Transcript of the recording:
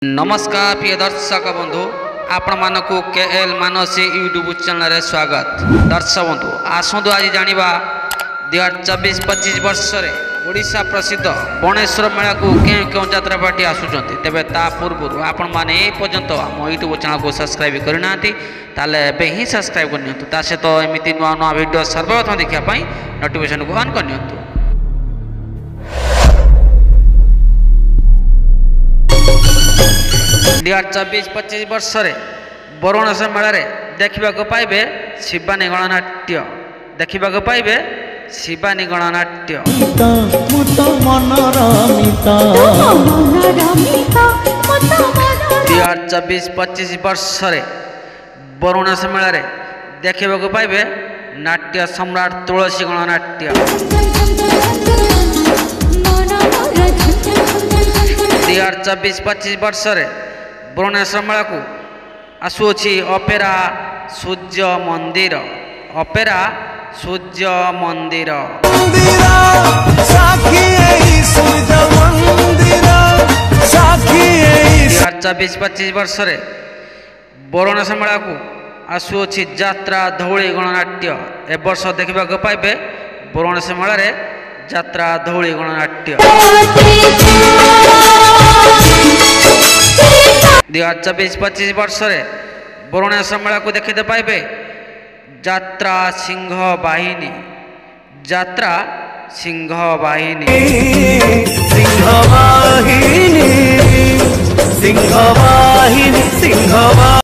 नमस्कार प्रिय दर्शक बंधु आपण मानक केएल मानसी यूट्यूब चैनल रे स्वागत। दर्शक बंधु आसतु आज जानिबा 2024-25 वर्ष रे ओडिशा प्रसिद्ध बणेश्वर मेला को क्यों यात्रा पार्टी आसुचंती तेबे ता पूर्व आपण माने ए पर्यंत हम यूट्यूब चैनल को सब्सक्राइब करनाती ताले बे ही सब्सक्राइब करनियंतु ता से तो एमिति नुआ नुआ वीडियो सर्वप्रथम देखिया पई नोटिफिकेशन को ऑन करनियंतु। 2024-25 वर्ष रे बरुणेश्वर मेला रे देखा पाइबे शिवानी गणनाट्य देखा पाइबे शिवानी गणनाट्य 2024-25 वर्ष रे बरुणेश्वर मेला रे देखा पाइबे नाट्य सम्राट तुलसी गणनाट्य। 2024-25 वर्ष रे बरुणेश्वर मेला को आसुअछि अपेरा सूर्य मंदिर अपेरा सूर्य मंदिर 2024-25 वर्ष रे बरुणेश्वर मेला को आसुअछि यात्रा धौली गणनाट्य ए वर्ष देखा पाइबे बरुणेश्वर मेला रे यात्रा धौली गणनाट्य। 2024-25 वर्ष रे बरुणेश्वर मेला को देखते पाइबे यात्रा सिंह बाहिनी यात्रा सिंह बाहिनी सिंह बाहिनी सिंह बाहिनी सिंह